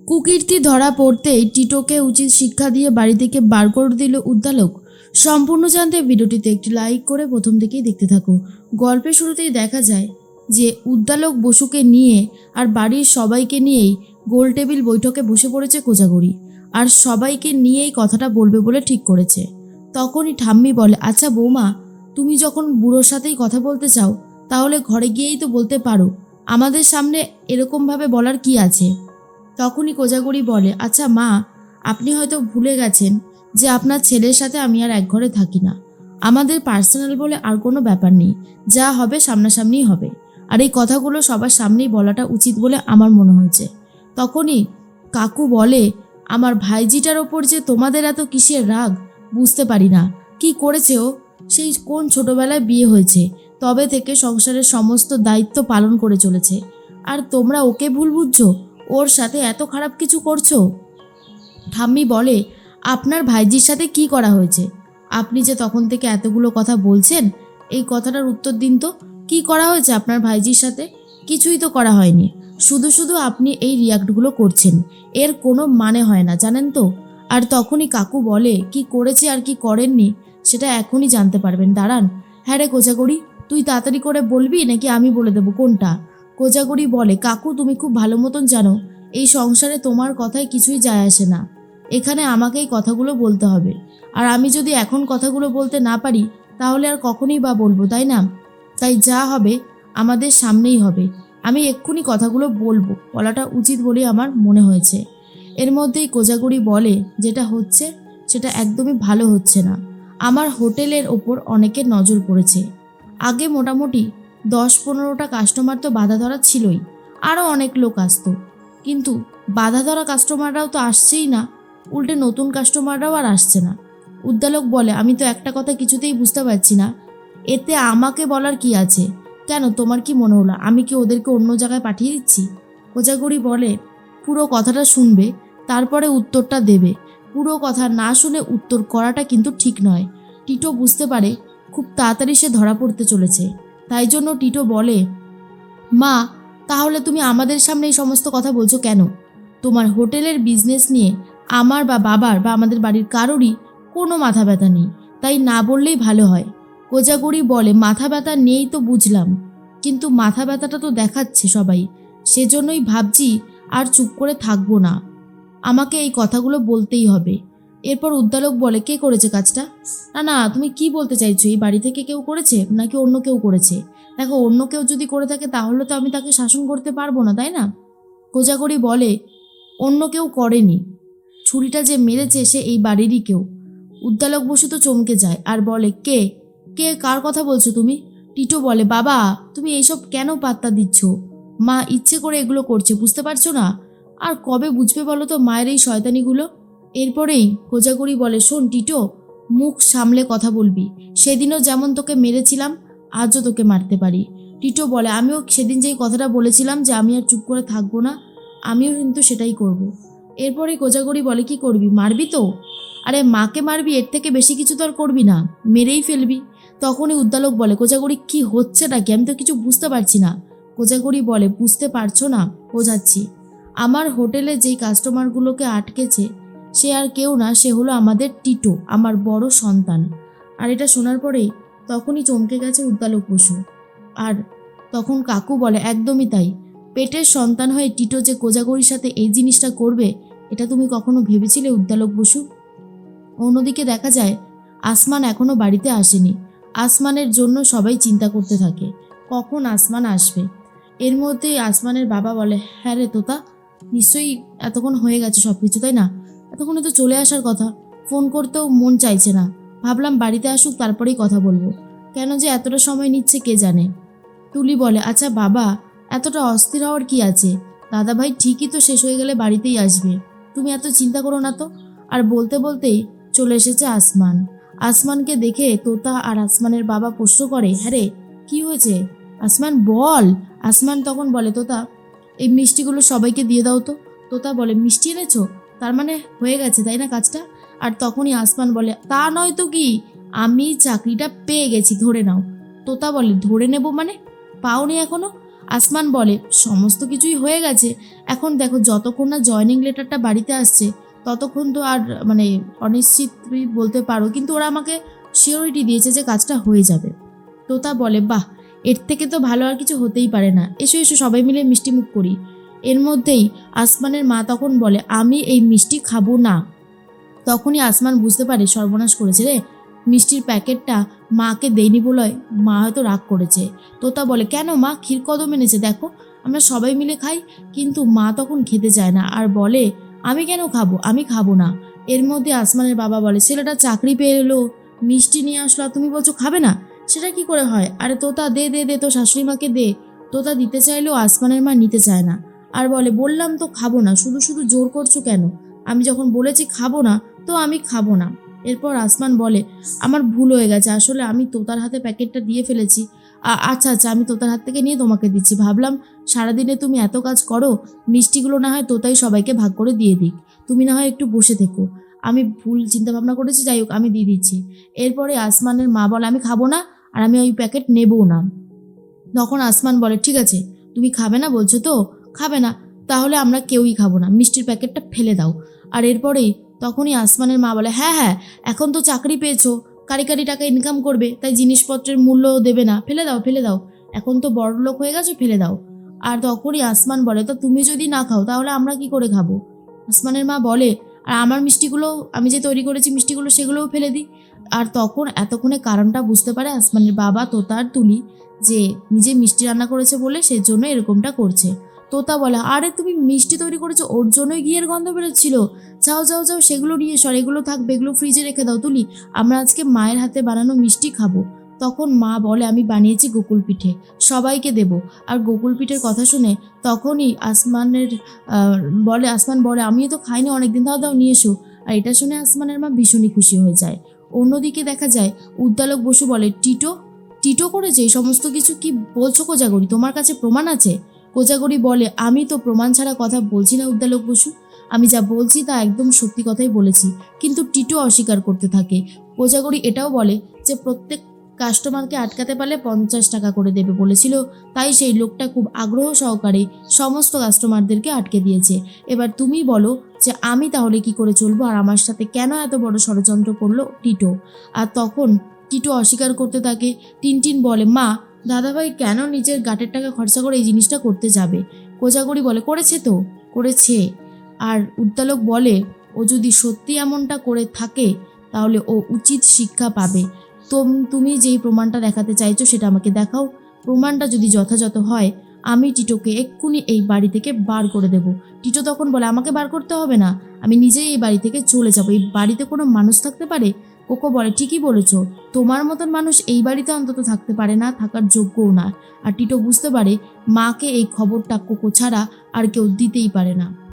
কুকীর্তি ধরা পড়তেই টিটোকে উচিত শিক্ষা দিয়ে বাড়ি থেকে বার করে দিল উদ্দালক। সম্পূর্ণ জানতে ভিডিওটিতে একটি লাইক করে প্রথম থেকেই দেখতে থাকো। গল্পের শুরুতেই দেখা যায় যে উদ্দালক বসুকে নিয়ে আর বাড়ির সবাইকে নিয়েই গোল টেবিল বৈঠকে বসে পড়েছে কোজাগরি, আর সবাইকে নিয়েই কথাটা বলবে বলে ঠিক করেছে। তখনই ঠাম্মি বলে, আচ্ছা বৌমা, তুমি যখন বুড়োর সাথেই কথা বলতে চাও তাহলে ঘরে গিয়েই তো বলতে পারো, আমাদের সামনে এরকমভাবে বলার কি আছে। তখনই কোজাগরি বলে, আচ্ছা মা, আপনি হয়তো ভুলে গেছেন যে আপনার ছেলের সাথে আমি আর এক ঘরে থাকি না। আমাদের পার্সোনাল বলে আর কোনো ব্যাপার নেই, যা হবে সামনাসামনিই হবে, আর এই কথাগুলো সবার সামনেই বলাটা উচিত বলে আমার মনে হয়েছে। তখনই কাকু বলে, আমার ভাইজিটার ওপর যে তোমাদের এত কিসের রাগ বুঝতে পারি না। কি করেছে ও? সেই কোন ছোটবেলায় বিয়ে হয়েছে, তবে থেকে সংসারের সমস্ত দায়িত্ব পালন করে চলেছে, আর তোমরা ওকে ভুল বুঝছো, ওর সাথে এত খারাপ কিছু করছো। ঠাম্মি বলে, আপনার ভাইজির সাথে কি করা হয়েছে? আপনি যে তখন থেকে এতগুলো কথা বলছেন, এই কথাটার উত্তর দিন তো। কি করা হয়েছে আপনার ভাইজির সাথে? কিছুই তো করা হয়নি, শুধু শুধু আপনি এই রিয়াক্টগুলো করছেন, এর কোনো মানে হয় না, জানেন তো। আর তখনই কাকু বলে, কি করেছে আর কি করেননি সেটা এখনই জানতে পারবেন, দাঁড়ান। হ্যাঁ রে কোজাগরি, তুই তাড়াতাড়ি করে বলবি নাকি আমি বলে দেবো কোনটা? কোজাগরি বলে, কাকু তুমি খুব ভালো মতন জানো এই সংসারে তোমার কথায় কিছুই যায় আসে না, এখানে আমাকেই কথাগুলো বলতে হবে, আর আমি যদি এখন কথাগুলো বলতে না পারি তাহলে আর কখনই বা বলবো, তাই না? তাই যা হবে আমাদের সামনেই হবে, আমি এক্ষুনি কথাগুলো বলবো, বলাটা উচিত বলেই আমার মনে হয়েছে। এর মধ্যেই কোজাগরি বলে, যেটা হচ্ছে সেটা একদমই ভালো হচ্ছে না। আমার হোটেলের ওপর অনেকের নজর পড়েছে। আগে মোটামুটি 10-15টা কাস্টমার তো বাধা ধরা ছিলই, আরও অনেক লোক আসতো, কিন্তু বাধা ধরা কাস্টমাররাও তো আসছেই না, উল্টে নতুন কাস্টমাররাও আর আসছে না। উদ্দালক বলে, আমি তো একটা কথা কিছুতেই বুঝতে পারছি না, এতে আমাকে বলার কি আছে? কেন, তোমার কি মনে হলো আমি কি ওদেরকে অন্য জায়গায় পাঠিয়ে দিচ্ছি? কোজাগরি বলে, পুরো কথাটা শুনবে, তারপরে উত্তরটা দেবে। পুরো কথা না শুনে উত্তর করাটা কিন্তু ঠিক নয়। টিটো বুঝতে পারে খুব তাড়াতাড়ি সে ধরা পড়তে চলেছে, তাই জন্য টিটো বলে, মা, তাহলে তুমি আমাদের সামনে এই সমস্ত কথা বলছো কেন? তোমার হোটেলের বিজনেস নিয়ে আমার বা বাবার বা আমাদের বাড়ির কারোরই কোনো মাথা ব্যথা নেই, তাই না বললেই ভালো হয়। কোজাগরি বলে, মাথা ব্যথা নেই তো বুঝলাম, কিন্তু মাথা ব্যথাটা তো দেখাচ্ছে সবাই, সেজন্যই ভাবছি আর চুপ করে থাকবো না, আমাকে এই কথাগুলো বলতেই হবে। এরপর উদ্দালক বলে, কে করেছে কাজটা? না না, তুমি কি বলতে চাইছো, এই বাড়ি থেকে কেউ করেছে নাকি অন্য কেউ করেছে? দেখো, অন্য কেউ যদি করে থাকে তাহলে তো আমি তাকে শাসন করতে পারবো না, তাই না? কোজাগরি বলে, অন্য কেউ করেনি, ছুরিটা যে মেরেছে সে এই বাড়িরই কেউ। উদ্দালক বসু তো চমকে যায় আর বলে, কে? কে, কার কথা বলছো তুমি? টিটো বলে, বাবা, তুমি এইসব কেন পাত্তা দিচ্ছ? মা ইচ্ছে করে এগুলো করছে, বুঝতে পারছো না? আর কবে বুঝবে বলো তো মায়ের এই শয়তানিগুলো? এরপরেই কোজাগরি বলে, শোন টিটো, মুখ সামলে কথা বলবি, সেদিনও যেমন তোকে মেরেছিলাম আজও তোকে মারতে পারি। টিটো বলে, আমিও সেদিন যেই কথাটা বলেছিলাম যে আমি আর চুপ করে থাকবো না, আমিও কিন্তু সেটাই করব। এরপরে কোজাগরি বলে, কি করবি, মারবি তো? আরে মাকে মারবি, এর থেকে বেশি কিছু তো আর করবি না, মেরেই ফেলবি। তখনই উদ্দালক বলে, কোজাগরি কি হচ্ছে নাকি, আমি তো কিছু বুঝতে পারছি না। কোজাগরি বলে, বুঝতে পারছো না, বোঝাচ্ছি। আমার হোটেলে যেই কাস্টমারগুলোকে আটকেছে সে আর কেউ না, সে হলো আমাদের টিটো, আমার বড় সন্তান। আর এটা শোনার পরেই তখনই চমকে গেছে উদ্দালক বসু। আর তখন কাকু বলে, একদমই তাই, পেটের সন্তান হয়ে টিটো যে কোজাগরির সাথে এই জিনিসটা করবে এটা তুমি কখনো ভেবেছিলে উদ্দালক বসু? অন্যদিকে দেখা যায় আসমান এখনো বাড়িতে আসেনি। আসমানের জন্য সবাই চিন্তা করতে থাকে কখন আসমান আসবে। এর মধ্যেই আসমানের বাবা বলে, হ্যাঁ রে তোতা, নিশ্চয়ই এতক্ষণ হয়ে গেছে সব কিছু, তাই না? এতক্ষণে তো চলে আসার কথা, ফোন করতেও মন চাইছে না, ভাবলাম বাড়িতে আসুক তারপরেই কথা বলবো, কেন যে এতটা সময় নিচ্ছে কে জানে। তুলি বলে, আচ্ছা বাবা, এতটা অস্থির হওয়ার কি আছে, দাদাভাই ঠিকই তো শেষ হয়ে গেলে বাড়িতেই আসবে, তুমি এত চিন্তা করো না তো। আর বলতে বলতেই চলে এসেছে আসমান। আসমানকে দেখে তোতা আর আসমানের বাবা প্রশ্ন করে, হ্যাঁ রে, কি হয়েছে আসমান, বল। আসমান তখন বলে, তোতা, এই মিষ্টিগুলো সবাইকে দিয়ে দাও তো। তোতা বলে, মিষ্টি এনেছো, তার মানে হয়ে গেছে তাই না কাজটা? আর তখনই আসমান বলে, তা নয় তো কি, আমি চাকরিটা পেয়ে গেছি, ধরে নাও। তোতা বলে, ধরে নেব মানে, পাওনি এখনো? আসমান বলে সমস্ত কিছুই হয়ে গেছে, এখন দেখো যতক্ষণ না জয়নিং লেটারটা বাড়িতে আসছে ততক্ষণ তো আর মানে অনিশ্চিত তুমি বলতে পারো, কিন্তু ওরা আমাকে সিওরিটি দিয়েছে যে কাজটা হয়ে যাবে। তোতা বলে বাহ, এর থেকে তো ভালো আর কিছু হতেই পারে না, এসো এসো সবাই মিলে মিষ্টি মুখ করি। এর মধ্যেই আসমানের মা তখন বলে আমি এই মিষ্টি খাবো না। তখনই আসমান বুঝতে পারে সর্বনাশ করেছে রে, মিষ্টির প্যাকেটটা মাকে দেয়নি বলে মা হয়তো রাগ করেছে। তোতা বলে কেন মা, ক্ষীর কদম এনেছে দেখো, আমরা সবাই মিলে খাই। কিন্তু মা তখন খেতে চায় না আর বলে আমি কেন খাবো, আমি খাবো না। এর মধ্যে আসমানের বাবা বলে ছেলেটা চাকরি পেয়ে এলো, মিষ্টি নিয়ে আসলো আর তুমি বলছো খাবে না, সেটা কি করে হয়? আরে তোতা দে দে দে, তো শাশুড়ি মাকে দে। তোতা দিতে চাইলেও আসমানের মা নিতে চায় না আর বলে বললাম তো খাবো না, শুধু শুধু জোর করছো কেন? আমি যখন বলেছি খাবো না তো আমি খাবো না। এরপর আসমান বলে আমার ভুল হয়ে গেছে, আসলে আমি তোতার হাতে প্যাকেটটা দিয়ে ফেলেছি। আচ্ছা আচ্ছা, আমি তোতার হাত থেকে নিয়ে তোমাকে দিচ্ছি, ভাবলাম সারাদিনে তুমি এত কাজ করো, মিষ্টিগুলো না হয় তোতাই সবাইকে ভাগ করে দিয়ে দিক, তুমি না হয় একটু বসে থেকো। আমি ভুল চিন্তা ভাবনা করেছি, যাই হোক আমি দিয়ে দিচ্ছি। এরপরে আসমানের মা বলে আমি খাবো না আর আমি ওই প্যাকেট নেবও না। তখন আসমান বলে ঠিক আছে, তুমি খাবে না বলছো তো, খাবে না, তাহলে আমরা কেউই খাবো না, মিষ্টির প্যাকেটটা ফেলে দাও। আর এরপরেই তখনই আসমানের মা বলে হ্যাঁ হ্যাঁ, এখন তো চাকরি পেয়েছো, কারি কারি টাকা ইনকাম করবে, তাই জিনিসপত্রের মূল্য দেবে না, ফেলে দাও ফেলে দাও, এখন তো বড় লোক হয়ে গেছো, ফেলে দাও। আর তখনই আসমান বলে তো তুমি যদি না খাও তাহলে আমরা কি করে খাবো? আসমানের মা বলে আর আমার মিষ্টিগুলো আমি যে তৈরি করেছি মিষ্টিগুলো সেগুলোও ফেলে দিই। আর তখন এতক্ষণে কারণটা বুঝতে পারে আসমানের বাবা তোতা আর তুলি, যে নিজে মিষ্টি রান্না করেছে বলে সেই জন্য এরকমটা করছে। তোতা বলে আরে তুমি মিষ্টি তৈরি করেছো, ওর জন্যই ঘিয়ের গন্ধ বেরোচ্ছিল, যাও যাও যাও সেগুলো নিয়ে এসো, আর এগুলো থাকবে, এগুলো ফ্রিজে রেখে দাও তুলি, আমরা আজকে মায়ের হাতে বানানো মিষ্টি খাবো। তখন মা বলে আমি বানিয়েছি গোকুল পিঠে, সবাইকে দেব। আর গোকুল পিঠের কথা শুনে তখনই আসমান বলে আমিও তো খাইনি অনেকদিন, দাও দাও নিয়ে এসো। আর এটা শুনে আসমানের মা ভীষণই খুশি হয়ে যায়। অন্যদিকে দেখা যায় উদ্দালক বসু বলে টিটো টিটো করেছে এই সমস্ত কিছু, কি বলছো কোজাগরি, তোমার কাছে প্রমাণ আছে? কোজাগরি বলে আমি তো প্রমাণ ছাড়া কথা বলছি না উদ্দালক বসু, আমি যা বলছি তা একদম সত্যি কথাই বলেছি। কিন্তু টিটো অস্বীকার করতে থাকে। কোজাগরি এটাও বলে যে প্রত্যেক কাস্টমারকে আটকাতে পারলে 50 টাকা করে দেবে বলেছিল, তাই সেই লোকটা খুব আগ্রহ সহকারে সমস্ত কাস্টমারদেরকে আটকে দিয়েছে। এবার তুমি বলো যে আমি তাহলে কি করে চলবো, আর আমার সাথে কেন এত বড় ষড়যন্ত্র করলো টিটো? আর তখন টিটো অস্বীকার করতে থাকে। টিনটিন বলে মা, দাদাভাই কেন নিজের গাটের টাকা খরচা করে এই জিনিসটা করতে যাবে? কোজাগরি বলে করেছে তো, করেছে। আর উদ্দালক বলে ও যদি সত্যি এমনটা করে থাকে তাহলে ও উচিত শিক্ষা পাবে। তুমি যেই প্রমাণটা দেখাতে চাইছো সেটা আমাকে দেখাও, প্রমাণটা যদি যথাযথ হয় আমি টিটোকে এক্ষুনি এই বাড়ি থেকে বার করে দেব। টিটো তখন বলে আমাকে বার করতে হবে না, আমি নিজেই এই বাড়ি থেকে চলে যাব, এই বাড়িতে কোনো মানুষ থাকতে পারে? কোকো বলে ঠিকই বলেছো, তোমার মতন মানুষ এই বাড়িতে অন্তত থাকতে পারে না, থাকার যোগ্যও না। আর টিটো বুঝতে পারে মাকে এই খবরটা কোকো ছাড়া আর কেউ দিতেই পারে না।